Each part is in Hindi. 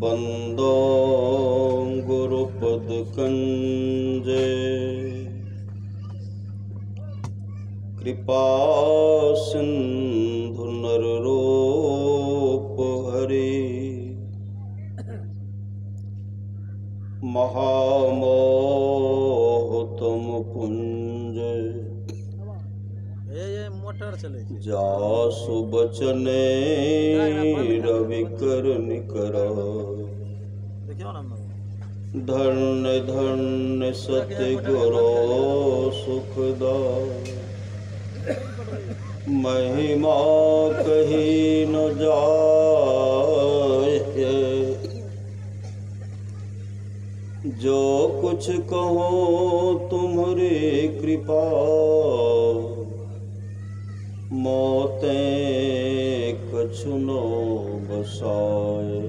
बंदो गुरुपद कंजे कृपा सिंधु नर रूप हरि महामोह तुम पुंज मोटर चले जासु बचने रवि कर निकर देखियो ना धन्य धन्य सत्य गुरो सुखदा महिमा कही न जाए जो कुछ कहो तुम्हारी कृपा मोते कछुनो बसाए।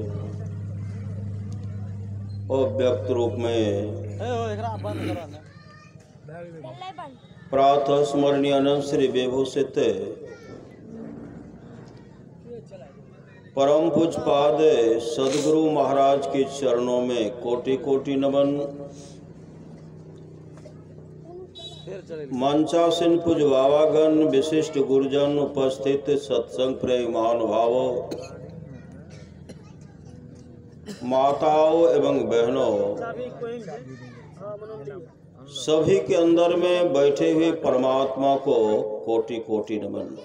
और व्यक्त रूप में प्रातः स्मरणीय अनंत श्री विभूषित परम पूज्यपाद सदगुरु महाराज के चरणों में कोटि कोटि नमन। मंचासीन पूज बाबागण विशिष्ट गुरुजन उपस्थित सत्संग प्रेमी महानुभावों माताओं एवं बहनों सभी के अंदर में बैठे हुए परमात्मा को कोटि कोटि नमन।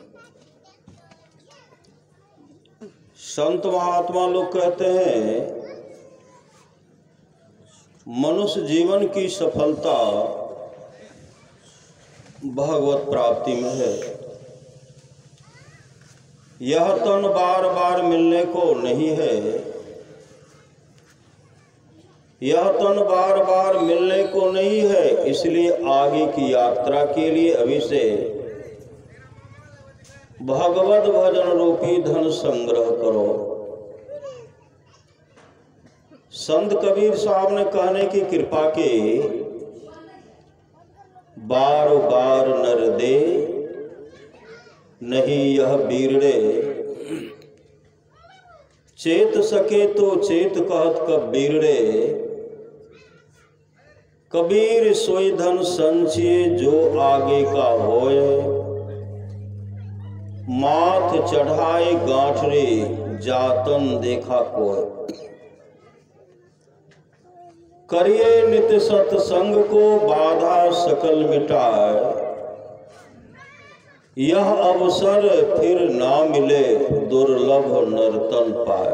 संत महात्मा लोग कहते हैं मनुष्य जीवन की सफलता भगवत प्राप्ति में है। यह तन बार बार मिलने को नहीं है, यह तन बार बार मिलने को नहीं है। इसलिए आगे की यात्रा के लिए अभी से भगवत भजन रूपी धन संग्रह करो। संत कबीर साहब ने कहने की कृपा की बार बार नर दे नहीं यह बीरड़े चेत सके तो चेत कहत कब बीरड़े कबीर सोई धन संचिए जो आगे का होए माथ चढ़ाए गांठरे जातन देखा कोय। करिए नित्य सत्संग को बाधा सकल मिटाए यह अवसर फिर ना मिले दुर्लभ नर्तन पाए।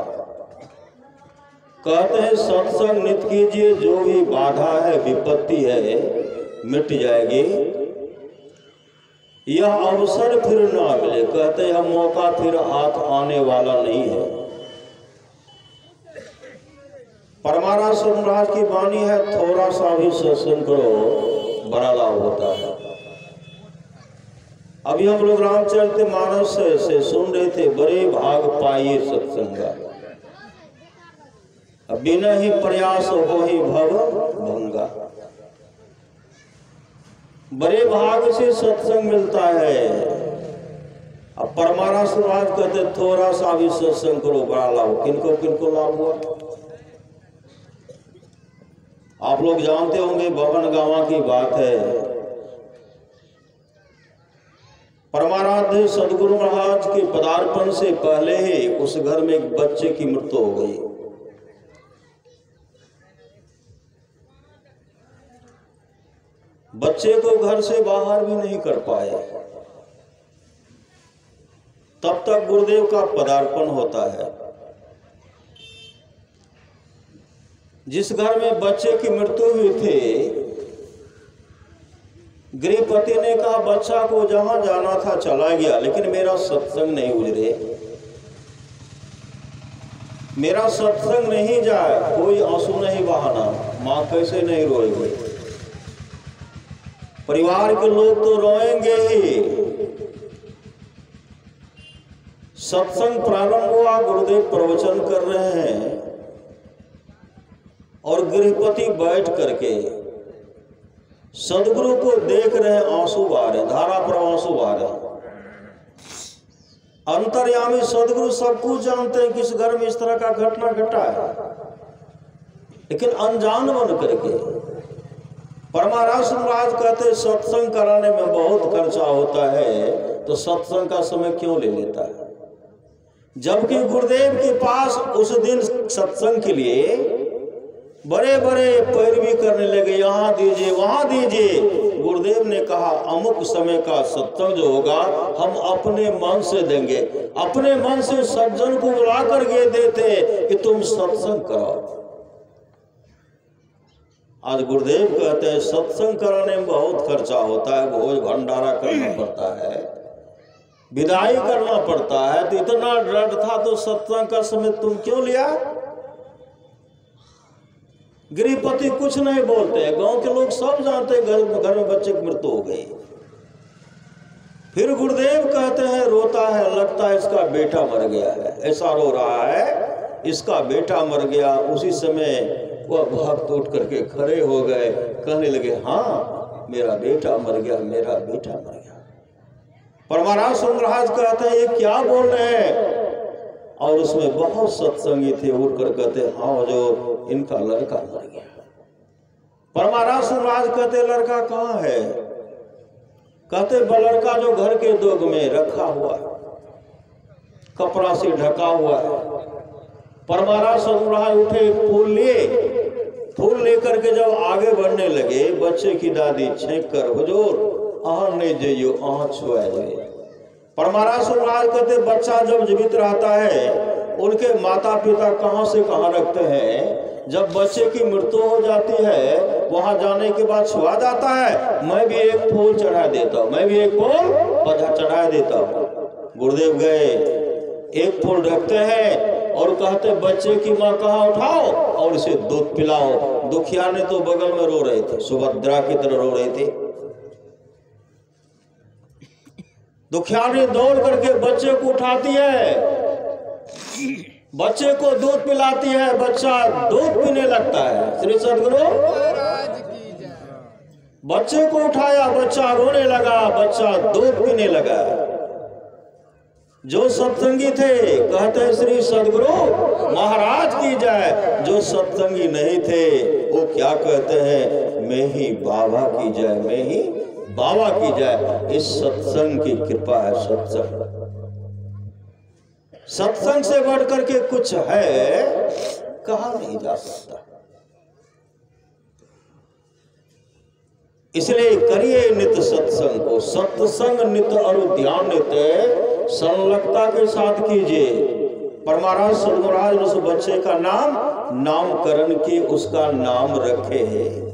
कहते हैं सत्संग नित्य कीजिए, जो भी बाधा है विपत्ति है मिट जाएगी। यह अवसर फिर ना मिले, कहते हैं यह मौका फिर हाथ आने वाला नहीं है। परमाराज महाराज की वाणी है थोड़ा सा भी सत्संग करो बड़ा लाभ होता है। अभी हम लोग रामचरित मानस से सुन रहे थे बड़े भाग पाइए सत्संगा बिना ही प्रयास हो ही भव भंगा। बड़े भाग से सत्संग मिलता है। अब परमाराज महाराज कहते थोड़ा सा भी सत्संग करो बड़ा लाभ। किनको किनको लाभ हुआ आप लोग जानते होंगे। बबन गांवा की बात है। परमाराध्य सदगुरु महाराज के पदार्पण से पहले ही उस घर में एक बच्चे की मृत्यु हो गई। बच्चे को घर से बाहर भी नहीं कर पाए। तब तक गुरुदेव का पदार्पण होता है। जिस घर में बच्चे की मृत्यु हुई थी गृहपति ने कहा बच्चा को जहां जाना था चला गया, लेकिन मेरा सत्संग नहीं गुजरे, मेरा सत्संग नहीं जाए, कोई आंसू नहीं बहाना। मां कैसे नहीं रोएगी? परिवार के लोग तो रोएंगे ही। सत्संग प्रारंभ हुआ, गुरुदेव प्रवचन कर रहे हैं और गृहपति बैठ करके सदगुरु को देख रहे हैं, आंसू बहा रहे, धारा पर आंसू बहा रहे। अंतर्यामी सदगुरु सब कुछ जानते हैं किस घर में इस तरह का घटना घटा है, लेकिन अनजान बन करके। परमाराश्र महाराज कहते हैं सत्संग कराने में बहुत खर्चा होता है, तो सत्संग का समय क्यों ले लेता है? जबकि गुरुदेव के पास उस दिन सत्संग के लिए बड़े बड़े पैरवी करने लगे, यहाँ दीजिए वहां दीजिए। गुरुदेव ने कहा अमुक समय का सत्संग जो होगा हम अपने मन से देंगे। अपने मन से सज्जन को बुला करके देते कि तुम सत्संग करो। आज गुरुदेव कहते हैं सत्संग कराने में बहुत खर्चा होता है, भोज भंडारा करना पड़ता है, विदाई करना पड़ता है। तो इतना डर था तो सत्संग का समय तुम क्यों लिया? गृहपति कुछ नहीं बोलते, गांव के लोग सब जानते हैं घर में बच्चे की मृत्यु हो गई। फिर गुरुदेव कहते हैं रोता है, लगता है इसका बेटा मर गया है, ऐसा रो रहा है इसका बेटा मर गया। उसी समय वह भक्त उठ करके खड़े हो गए, कहने लगे हाँ मेरा बेटा मर गया, मेरा बेटा मर गया। परमाराश्र महाराज कहते हैं ये क्या बोल रहे हैं? और उसमें बहुत सत्संगी थे, उठ कर कहते हाँ जो इनका लड़का मर गया। परमाराश्र महाराज कहते लड़का कहाँ है? कहते लड़का जो घर के दोग में रखा हुआ है, कपड़ा से ढका हुआ है। परमाराश्र महाराज उठे, फूल लेकर के जब आगे बढ़ने लगे, बच्चे की दादी छेक कर हुजूर अहाँ नहीं जाइयो, अहाँ छुआ जाइए। परमाराश्र महाराज कहते बच्चा जब जीवित रहता है उनके माता पिता कहाँ से कहाँ रखते हैं, जब बच्चे की मृत्यु हो जाती है वहां जाने के बाद छुआ जाता है। मैं भी एक फूल चढ़ा देता हूँ, मैं भी एक फूल चढ़ा देता हूँ। गुरुदेव गए, एक फूल ढकते हैं और कहते बच्चे की माँ कहाँ उठाओ और इसे दूध पिलाओ। दुखिया ने तो बगल में रो रहे थे, सुभद्रा की तरह रो रहे थे। दुखिया ने दौड़ करके बच्चे को उठाती है, बच्चे को दूध पिलाती है, बच्चा दूध पीने लगता है। श्री सदगुरु बच्चे को उठाया, बच्चा रोने लगा, बच्चा दूध पीने लगा। जो सत्संगी थे कहते श्री सदगुरु महाराज की जय, जो सत्संगी नहीं थे वो क्या कहते हैं, मैं ही बाबा की जय, मैं ही बाबा की जय। इस सत्संग की कृपा है। सत्संग से बढ़ करके कुछ है कहा नहीं जा सकता। इसलिए करिए नित सत्संग को, सत्संग नित और ध्यान नित संलग्नता के साथ कीजिए। परमाराश्र महाराज उस बच्चे का नामकरण की उसका नाम रखे हैं।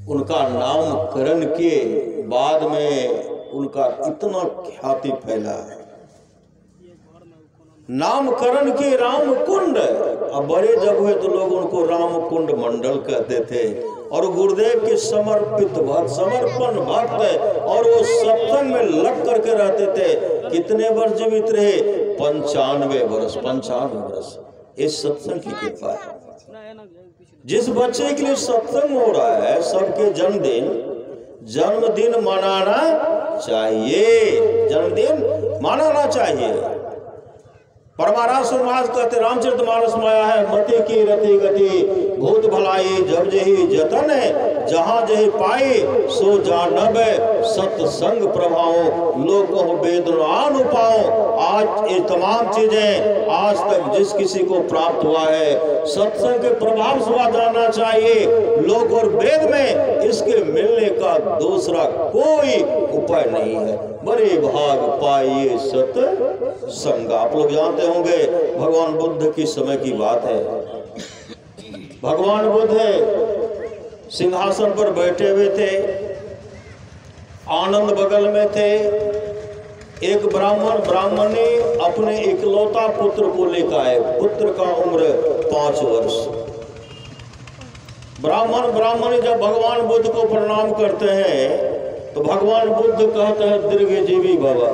उनका नामकरण के बाद में उनका इतना ख्याति फैला है। नामकरण के राम कुंड, अब बड़े जब हुए तो लोग उनको राम कुंड मंडल कहते थे। और गुरुदेव के समर्पित भक्त, समर्पण भक्त, और वो सत्संग में लग करके रहते थे। कितने वर्ष जीवित रहे? 95 वर्ष। 95 वर्ष। इस सत्संग की कृपा है। जिस बच्चे के लिए सत्संग हो रहा है, सबके जन्मदिन मनाना चाहिए, जन्मदिन मनाना चाहिए। परमाराश्र महाराज कहते रामचरितमानस में आया है, मति की रति गति भूत भलाई जब जही जतन, जहां जही पाई सो जानब सत्संग प्रभाव, लोक वेद न पाओ। आज ये तमाम चीजें आज तक जिस किसी को प्राप्त हुआ है, सत्संग के प्रभाव से जानना चाहिए। लोक और वेद में इसके मिलने का दूसरा कोई उपाय नहीं है। बड़े भाग पाइए सत्संग। आप लोग जानते होंगे भगवान बुद्ध की समय की बात है। भगवान बुद्ध सिंहासन पर बैठे हुए थे, आनंद बगल में थे। एक ब्राह्मणी अपने इकलौता पुत्र को लेकर आए। पुत्र का उम्र 5 वर्ष। ब्राह्मणी जब भगवान बुद्ध को प्रणाम करते हैं तो भगवान बुद्ध कहते हैं दीर्घजीवी बाबा।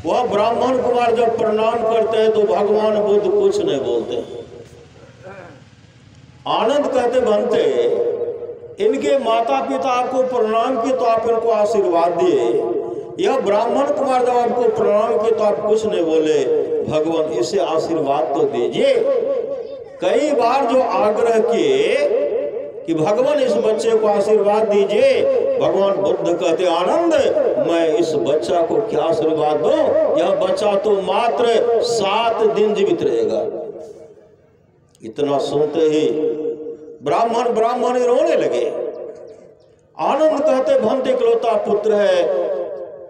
वह ब्राह्मण कुमार जब प्रणाम करते हैं तो भगवान बुद्ध कुछ नहीं बोलते। आनंद कहते बनते इनके माता पिता आपको प्रणाम किए तो आप इनको आशीर्वाद दिए। यह ब्राह्मण कुमार जब आपको प्रणाम किए तो आप कुछ नहीं बोले, भगवान इसे आशीर्वाद तो दीजिए। कई बार जो आग्रह किए कि भगवान इस बच्चे को आशीर्वाद दीजिए, भगवान बुद्ध कहते आनंद मैं इस बच्चा को क्या आशीर्वाद दूं, यह बच्चा तो मात्र 7 दिन जीवित रहेगा। इतना सुनते ही ब्राह्मण रोने लगे। आनंद कहते भंते इकलौता पुत्र है,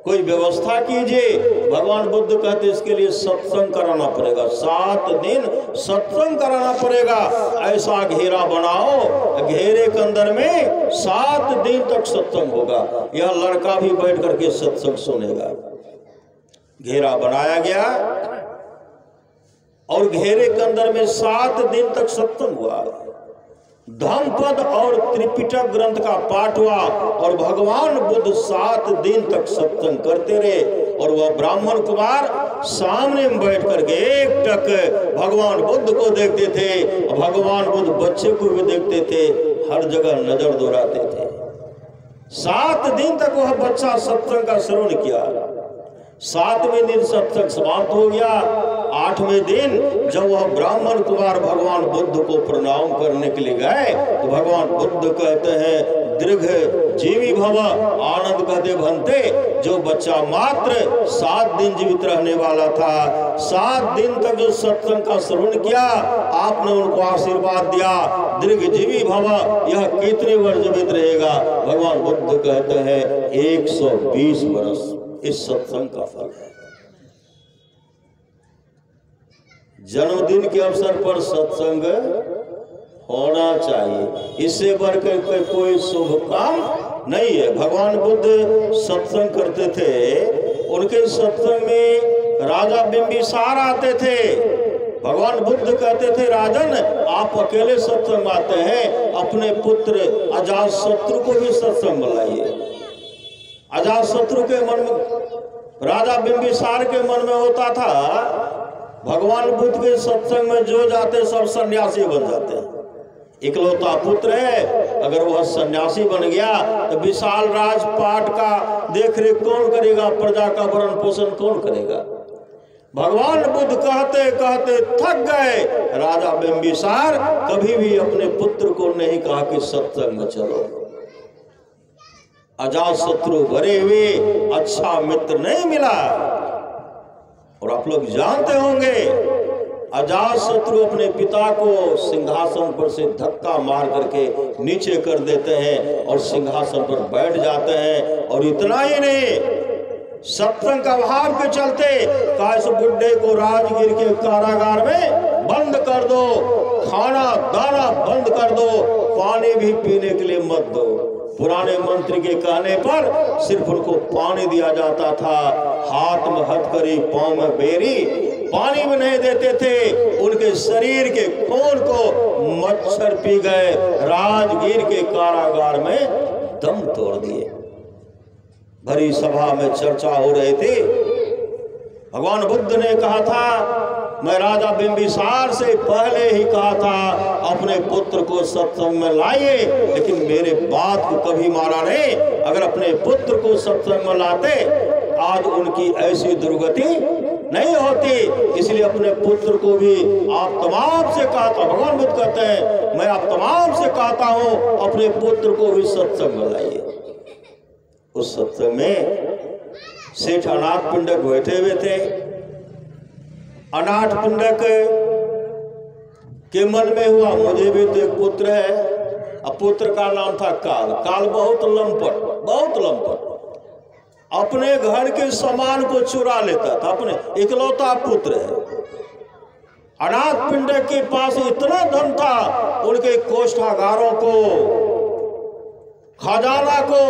कोई व्यवस्था कीजिए। भगवान बुद्ध कहते इसके लिए सत्संग कराना पड़ेगा, 7 दिन सत्संग कराना पड़ेगा। ऐसा घेरा बनाओ, घेरे के अंदर में 7 दिन तक सत्संग होगा। यह लड़का भी बैठ करके सत्संग सुनेगा। घेरा बनाया गया और घेरे के अंदर में 7 दिन तक सत्संग हुआ। धम्मपद और त्रिपिटक ग्रंथ का पाठ हुआ और भगवान बुद्ध 7 दिन तक सत्संग करते रहे। और वह ब्राह्मण कुमार सामने में बैठ करके एकटक भगवान बुद्ध को देखते थे और भगवान बुद्ध बच्चे को भी देखते थे, हर जगह नजर दौड़ाते थे। 7 दिन तक वह बच्चा सत्संग का श्रवण किया। 7वें दिन सत्संग समाप्त हो गया। 8वें दिन जब वह ब्राह्मण कुमार भगवान बुद्ध को प्रणाम करने के लिए गए तो भगवान बुद्ध कहते हैं दीर्घ जीवी भव। आनंद कहते भंते जो बच्चा मात्र 7 दिन जीवित रहने वाला था, 7 दिन तक जो सत्संग का श्रवण किया, आपने उनको आशीर्वाद दिया दीर्घ जीवी भव, यह कितने वर्ष जीवित रहेगा? भगवान बुद्ध कहते हैं 120 वर्ष। इस सत्संग का फल है। जन्मदिन के अवसर पर सत्संग होना चाहिए, इससे बढ़कर कोई शुभ काम नहीं है। भगवान बुद्ध सत्संग करते थे, उनके सत्संग में राजा बिंबिसार आते थे। भगवान बुद्ध कहते थे राजन आप अकेले सत्संग आते हैं, अपने पुत्र अजातशत्रु को भी सत्संग बुलाइए। अजातशत्रु के मन में, राजा बिंबिसार के मन में होता था भगवान बुद्ध के सत्संग में जो जाते सब सन्यासी बन जाते हैं। इकलौता पुत्र है, अगर वह सन्यासी बन गया तो विशाल राजपाट का देखरेख कौन करेगा, प्रजा का भरण पोषण कौन करेगा? भगवान बुद्ध कहते कहते थक गए। राजा बिंबिसार कभी भी अपने पुत्र को नहीं कहा कि सत्संग में चलो। अजातशत्रु भरे हुए अच्छा मित्र नहीं मिला। और आप लोग जानते होंगे अजातशत्रु अपने पिता को सिंहासन पर से धक्का मार करके नीचे कर देते हैं और सिंहासन पर बैठ जाते हैं। और इतना ही नहीं, सत्संग का भाव के चलते काश बुड्ढे को राजगीर के कारागार में बंद कर दो, खाना दाना बंद कर दो, पानी भी पीने के लिए मत दो। पुराने मंत्री के कहने पर सिर्फ उनको पानी दिया जाता था, हाथ में हथकड़ी पांव में बेरी, पानी भी नहीं देते थे। उनके शरीर के खून को मच्छर पी गए, राजगीर के कारागार में दम तोड़ दिए। भरी सभा में चर्चा हो रही थी। भगवान बुद्ध ने कहा था मैं राजा बिंबिसार से पहले ही कहा था अपने पुत्र को सत्संग में लाइए, लेकिन मेरे बात को कभी माना नहीं। अगर अपने पुत्र को सत्संग में लाते आज उनकी ऐसी दुर्गति नहीं होती। इसलिए अपने पुत्र को भी आप तमाम से कहा था, भगवान बुद्ध कहते हैं मैं आप तमाम से कहता हूं अपने पुत्र को भी सत्संग में लाइए। उस सत्संग में सेठ अनाथ पिंडक बैठे हुए थे। अनाथ पिंडक के मन में हुआ मुझे भी तो एक पुत्र है। अब पुत्र का नाम था काल। काल बहुत लंपट अपने घर के सामान को चुरा लेता था, अपने इकलौता पुत्र है। अनाथ पिंडक के पास इतना धन था, उनके कोष्ठागारों को, खजाना को,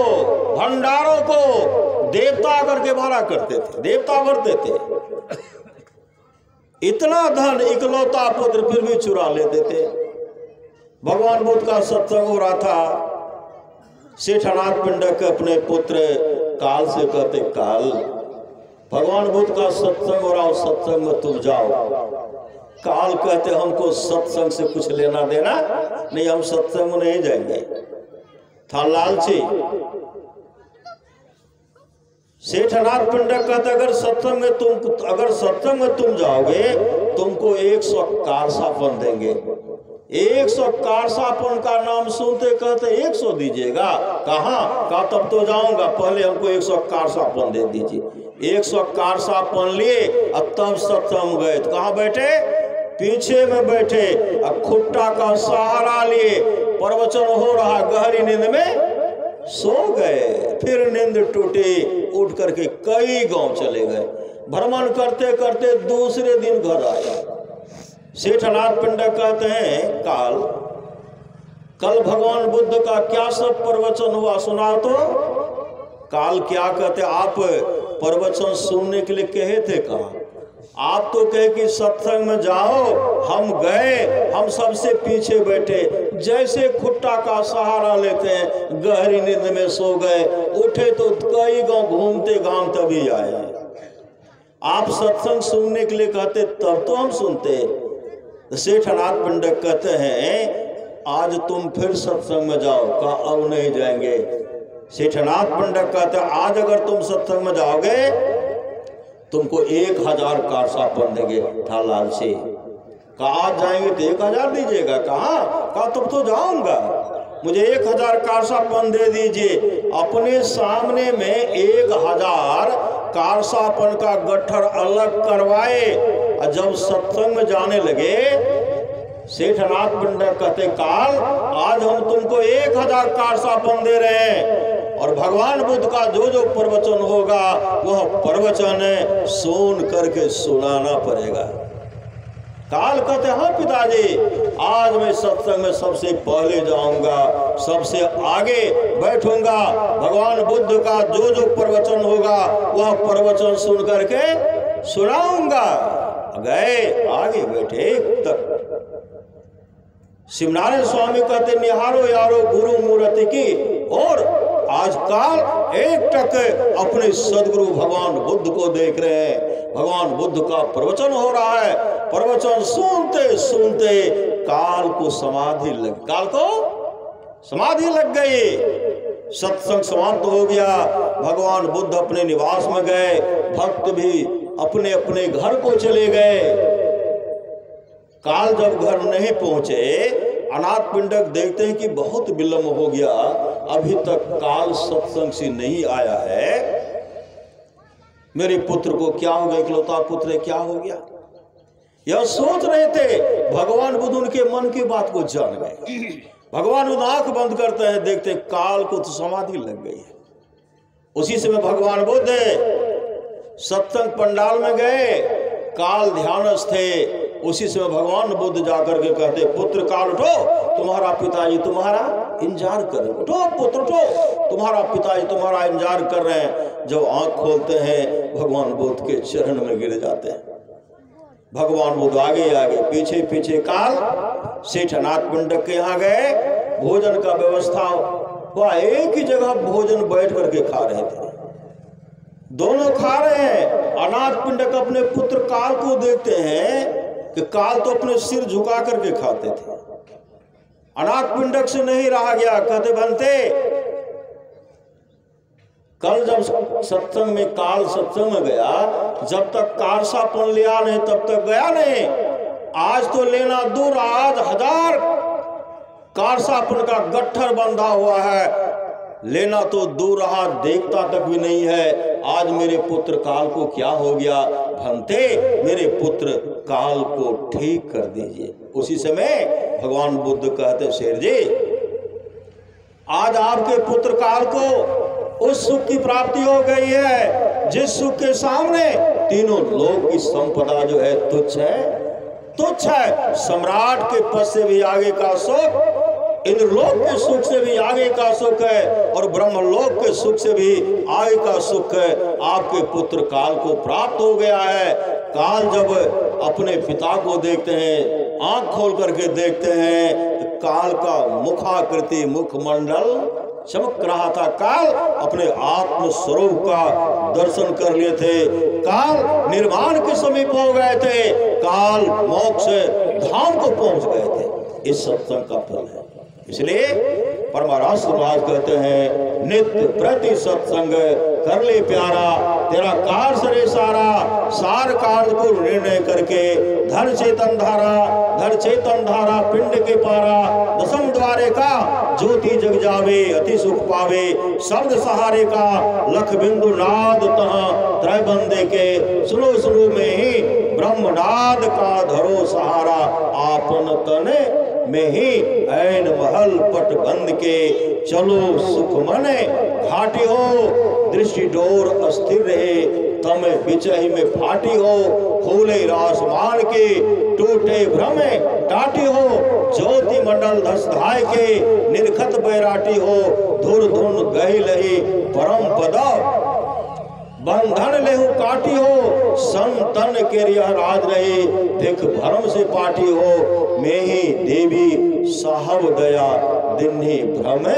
भंडारों को देवता करके भरा करते थे, देवता भरते थे। इतना धन इकलौता पुत्र फिर भी चुरा लेते थे। भगवान बुद्ध का सत्संग हो रहा था। सेठ अनाथ पिंडक अपने पुत्र काल से कहते काल भगवान बुद्ध का सत्संग हो रहा, सत्संग में तुम जाओ। काल कहते हमको सत्संग से कुछ लेना देना नहीं, हम सत्संग में नहीं जाएंगे। था लालची। सेठनाथ पिंडक कहते अगर सत्संग में तुम जाओगे तुमको 100 कारसापन देंगे। 100 कारसापन का नाम सुनते कहते 100 दीजिएगा। कहाँ का तब तो जाऊंगा, पहले हमको 100 कारसापन दे दीजिए। 100 कारसापन लिए अब तब सत्संग गए। तो कहाँ बैठे? पीछे में बैठे, अब खुट्टा का सहारा लिए, प्रवचन हो रहा, गहरी नींद में सो गए। फिर नींद टूटी, उठ करके कई गांव चले गए। भ्रमण करते करते दूसरे दिन घर आए। सेठनाथ पिंडक कहते हैं कल भगवान बुद्ध का क्या सब प्रवचन हुआ सुना तो। काल क्या कहते, आप प्रवचन सुनने के लिए कहे थे, कहा आप तो कहे कि सत्संग में जाओ। हम गए, हम सबसे पीछे बैठे, जैसे खुट्टा का सहारा लेते हैं गहरी नींद में सो गए। उठे तो कई गांव घूमते गांव तभी आए। आप सत्संग सुनने के लिए कहते तब तो हम सुनते। सेठनाथ पिंडक कहते हैं आज तुम फिर सत्संग में जाओ। कहा अब नहीं जाएंगे। सेठनाथ पिंडक कहते आज अगर तुम सत्संग में जाओगे तुमको 1000 कारसापन देंगे। था लालची। कहा जाएंगे तो 1000 दीजिएगा। कहा तब तो जाऊंगा, मुझे 1000 कारसापन दे दीजिए। अपने सामने में 1000 कारसापन का गट्ठर अलग करवाए। और जब सत्संग में जाने लगे सेठनाथ पिंडक कहते काल आज हम तुमको 1000 कारसापन दे रहे हैं और भगवान बुद्ध का जो जो प्रवचन होगा वह प्रवचन सुन करके सुनाना पड़ेगा। काल कहते हाँ पिताजी, आज मैं सत्संग में सबसे पहले जाऊंगा, सबसे आगे बैठूंगा, भगवान बुद्ध का जो जो प्रवचन होगा वह प्रवचन सुन करके सुनाऊंगा। गए, आगे बैठे तक शिवनारायण स्वामी कहते निहारो यारो गुरु मूर्ति की। और आजकल एक टक अपने सदगुरु भगवान बुद्ध को देख रहे हैं। भगवान बुद्ध का प्रवचन हो रहा है। प्रवचन सुनते सुनते काल को समाधि लग गई। सत्संग समाप्त हो गया। भगवान बुद्ध अपने निवास में गए, भक्त भी अपने अपने घर को चले गए। काल जब घर नहीं पहुंचे, अनाथ पिंडक देखते हैं कि बहुत विलंब हो गया, अभी तक काल सत्संग से नहीं आया है। मेरे पुत्र को क्या हो गया, इकलौता पुत्र क्या हो गया, यह सोच रहे थे। भगवान बुद्ध उनके मन की बात को जान गए। भगवान बुद्ध आंख बंद करते हैं, देखते काल को तो समाधि लग गई है। उसी समय भगवान बुद्ध सत्संग पंडाल में गए, काल ध्यानस्थ थे। उसी समय भगवान बुद्ध जाकर के कहते पुत्र काल उठो, तुम्हारा पिताजी तुम्हारा इंतजार कर रहे हैं। उठो पुत्र उठो, तुम्हारा पिताजी तुम्हारा इंतजार कर रहे हैं। जब आंख खोलते हैं भगवान बुद्ध के चरण में गिर जाते हैं। भगवान बुद्ध आगे आगे पीछे पीछे काल सेठनाथ पिंडक के यहाँ गए। भोजन का व्यवस्था हुआ, एक ही जगह भोजन बैठ करके खा रहे थे। दोनों खा रहे हैं। अनाथ पिंडक अपने पुत्र काल को देखते हैं कि काल तो अपने सिर झुका करके खाते थे। अनाथ पिंडक से नहीं रहा गया, कहते बनते कल जब सत्संग में काल सत्संग में गया, जब तक कारसापन लिया नहीं तब तक गया नहीं। आज तो लेना दूर, आज 1000 कारसापन का गट्ठर बंधा हुआ है, लेना तो दूर रहा, देखता तक भी नहीं है। आज मेरे पुत्र काल को क्या हो गया, भंते मेरे पुत्र काल को ठीक कर दीजिए। उसी समय भगवान बुद्ध कहते शेर जी, आज आपके पुत्र काल को उस सुख की प्राप्ति हो गई है जिस सुख के सामने तीनों लोक की संपदा जो है तुच्छ है। सम्राट के पद से भी आगे का सुख, इंद्रलोक के सुख से भी आगे का सुख है, और ब्रह्मलोक के सुख से भी आगे का सुख है। आपके पुत्र काल को प्राप्त हो गया है। काल जब अपने पिता को देखते हैं, आंख खोल करके देखते हैं, तो काल का मुखाकृति, मुखमंडल चमक रहा था। काल अपने आत्म स्वरूप का दर्शन कर लिए थे। काल निर्वाण के समीप हो गए थे। काल मोक्ष धाम को पहुंच गए थे। इस सत्संग का फल है। इसलिए पर महाराज महाराज कहते हैं नित्य प्रति सत्संग कर ले प्यारा, तेरा कार सरे सारा, सार कार्य को निर्णय करके धन चेतन धारा पिंड के पारा, दसम द्वारे का ज्योति जग जावे, अति सुख पावे, शब्द सहारे का लख बिंदु नाद तहाँ त्रय बंदे के, सुनो सुनो में ही ब्रह्मनाद का धरो सहारा, आपन तने में ही ऐन महल पट बंद के, चलो सुख मने घाटी हो, दृष्टि डोर अस्थिर रहे, तमे बिचही में फाटी हो, खोले आसमान के टूटे भ्रमे टाटी हो, ज्योति मंडल धस धाय के निर्खत बैराटी हो, धुर धुन गही लही परम पद बंधन लेहु काटी हो, संतन के रिया राज रही, देख भरम से पाटी हो, मैं ही देवी साहब दया दिन्ही भ्रमे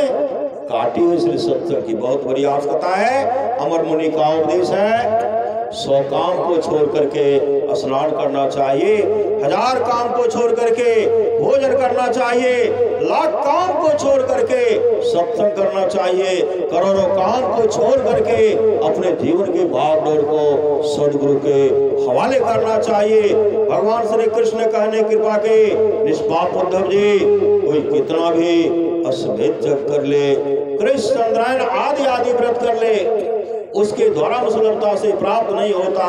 काटी हो। श्री सत्संग की बहुत बड़ी आवश्यकता है। अमर मुनि का उपदेश है, 100 काम को छोड़ करके स्नान करना चाहिए, 1000 काम को छोड़ करके भोजन करना चाहिए, लाख काम को छोड़ करके सत्संग करना चाहिए, करोड़ों काम को छोड़ करके अपने जीवन के भागदौड़ को सदगुरु के हवाले करना चाहिए। भगवान श्री कृष्ण कहने कृपा के निष्पाप उद्धव जी, कोई कितना भी अश्वमेध जप कर ले, कृष्ण चंद्रायण आदि व्रत कर ले, उसके द्वारा सुलभता से प्राप्त नहीं होता।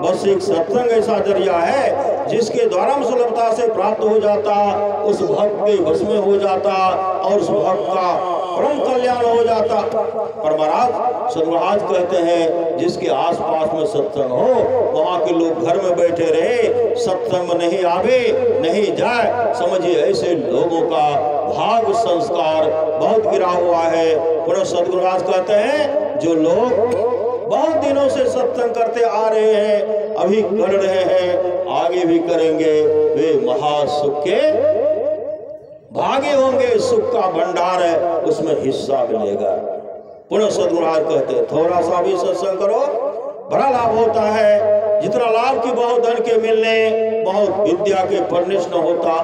बस एक सत्संग ऐसा जरिया है जिसके द्वारा सुलभता से प्राप्त हो जाता, उस भक्त के वश में हो जाता और उस भक्त का परम कल्याण हो जाता। पर महाराज सदमहाराज कहते हैं जिसके आसपास में सत्संग हो, वहां के लोग घर में बैठे रहे, सत्संग में नहीं आवे नहीं जाए, समझिए ऐसे लोगों का भाग संस्कार बहुत गिरा हुआ है। पुनः सदगुरुराज कहते हैं जो लोग बहुत दिनों से सत्संग करते आ रहे हैं, अभी कर रहे हैं, आगे भी करेंगे, वे महासुख के भागे होंगे, सुख का भंडार है, उसमें हिस्सा मिलेगा। पुनः सदगुरुराज कहते हैं थोड़ा सा भी सत्संग करो, बड़ा लाभ होता है। जितना लाभ की बहुत धन के मिलने, बहुत विद्या के पढ़ने न होता,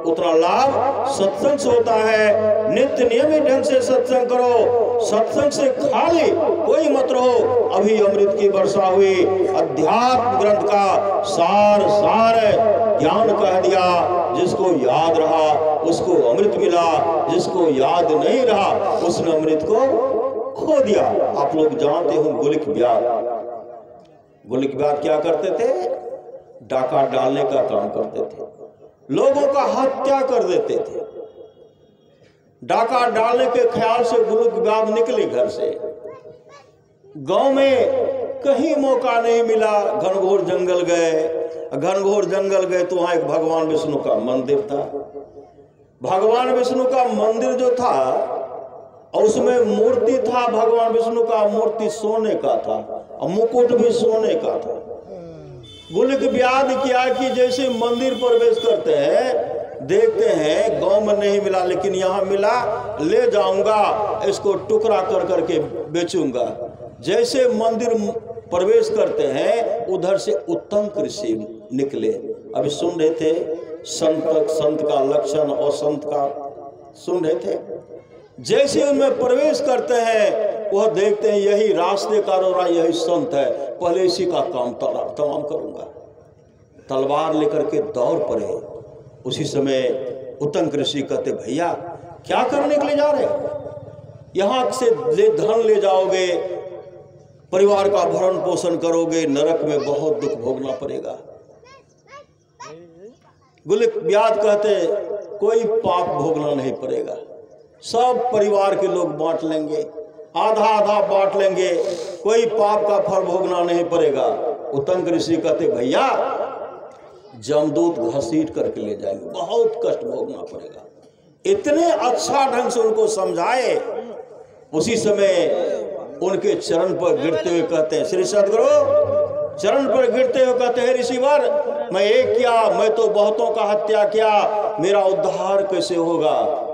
उतना लाभ सत्संग से होता है। नित्य नियमित ढंग से सत्संग करो, सत्संग से खाली कोई मत रहो। अभी अमृत की वर्षा हुई, अध्यात्म ग्रंथ का सार ज्ञान कह दिया, जिसको याद रहा उसको अमृत मिला, जिसको याद नहीं रहा उसने अमृत को खो दिया। आप लोग जानते हो गुलिक व्याध क्या करते थे? डाका डालने का काम करते थे, लोगों का हत्या कर देते थे। डाका डालने के ख्याल से गुलिक व्याध निकले घर से, गांव में कहीं मौका नहीं मिला, घनघोर जंगल गए तो वहां एक भगवान विष्णु का मंदिर था। भगवान विष्णु का मंदिर जो था और उसमें मूर्ति था, भगवान विष्णु का मूर्ति सोने का था और मुकुट भी सोने का था। गुलिक व्याध किया कि जैसे मंदिर प्रवेश करते हैं, देखते हैं गांव में नहीं मिला लेकिन यहाँ मिला, ले जाऊंगा, इसको टुकड़ा कर करके बेचूंगा। जैसे मंदिर प्रवेश करते हैं उधर से उत्तम ऋषि निकले। अभी सुन रहे थे संत का लक्षण और संत का सुन रहे थे। जैसे उनमें प्रवेश करते हैं वह देखते हैं यही रास्ते का रोरा, यही संत है, पहले इसी का काम तमाम करूंगा। तलवार लेकर के दौड़ पड़े। उसी समय उत्तम ऋषि कहते भैया क्या करने के लिए जा रहे हो? यहां से धन ले जाओगे, परिवार का भरण पोषण करोगे, नरक में बहुत दुख भोगना पड़ेगा। गुलिक व्याध कहते कोई पाप भोगना नहीं पड़ेगा, सब परिवार के लोग बांट लेंगे, आधा आधा बांट लेंगे, कोई पाप का फल भोगना नहीं पड़ेगा। उत्तम ऋषि कहते भैया जमदूत घसीट करके ले जाएंगे, बहुत कष्ट भोगना पड़ेगा। इतने अच्छा ढंग से उनको समझाए। उसी समय उनके चरण पर गिरते हुए कहते हैं श्री सदगुरु, चरण पर गिरते हुए कहते हैं ऋषिवर मैं एक किया, मैं तो बहुतों का हत्या किया, मेरा उद्धार कैसे होगा,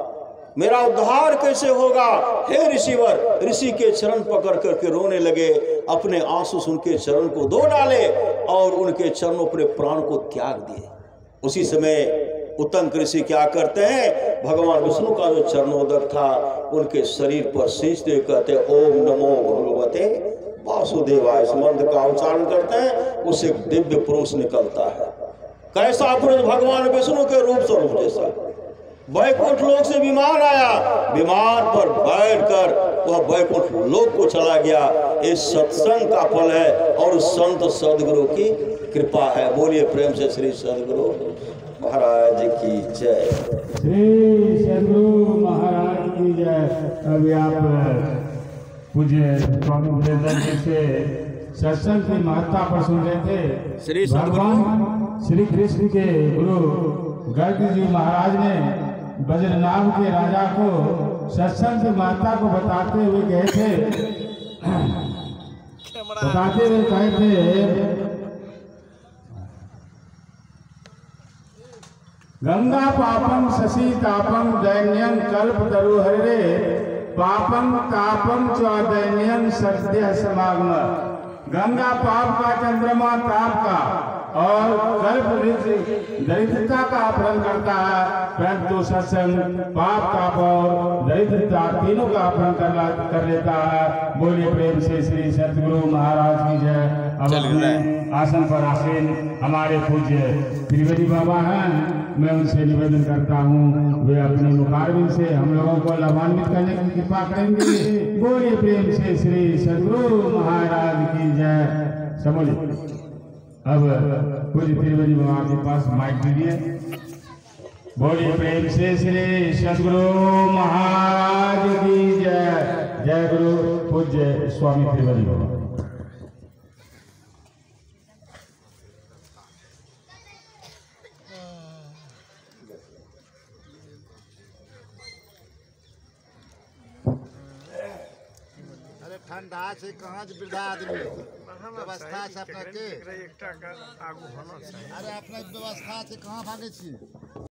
मेरा उद्धार कैसे होगा? हे ऋषिवर। ऋषि के चरण पकड़ करके रोने लगे, अपने आंसू उनके चरण को धो डाले और उनके चरणों पर प्राण को त्याग दिए। उसी समय उत्तम ऋषि क्या करते हैं, भगवान विष्णु का जो चरणोदक था उनके शरीर पर सींचते कहते ओम नमो भगवते वासुदेवाय। इस मंत्र का उच्चारण करते हैं, उससे एक दिव्य पुरुष निकलता है। कैसा पुरुष? भगवान विष्णु के रूप स्वरूप जैसा। वैकुंठ लोक से विमान आया, विमान पर बैठकर वह वैकुंठ लोक को चला गया। इस सत्संग का फल है और संत सदगुरु की कृपा है। बोलिए प्रेम से श्री सदगुरु महाराज की जय। श्री सदगुरु महाराज की जय। अभी आप पूज्य स्वामी विवेकानंद जी से सत्संग की महत्ता पर सुन रहे थे। श्री भगवान श्री कृष्ण के गुरु गर्ग जी महाराज ने बज्रनाभ के राजा को सत्संग की महत्ता को बताते हुए कहे थे गंगा पापम शशि तापम दैन्यं कल्प तरुहरे पापम तापम च दैन्यं सद्य समागम। गंगा पाप का, चंद्रमा ताप का और कल्प दरिद्रता का अपहरण करता है, परंतु सत्संग पाप ताप और दरिद्रता तीनों का अपहरण कर लेता है। बोलिए प्रेम से श्री सतगुरु महाराज की जय। अब अपने आसन पर आसीन हमारे पूज्य त्रिवेदी बाबा हैं, मैं उनसे निवेदन करता हूँ वे अपने मुखारबिंद से हम लोगों को लाभान्वित करने की कृपा करेंगे। बोलिए प्रेम से श्री सतगुरु महाराज की जय। समझिए अब पूज्य त्रिवेदी बाबा के पास माइक दीजिए। बोलिए प्रेम से श्री सतगुरु महाराज की जय। जय गुरु पूज्य स्वामी त्रिवेदी बाबा। ठंडा से कहाँ वृद्धा आदमी व्यवस्था से अपना के अरे अपना व्यवस्था से कहाँ भागे छी।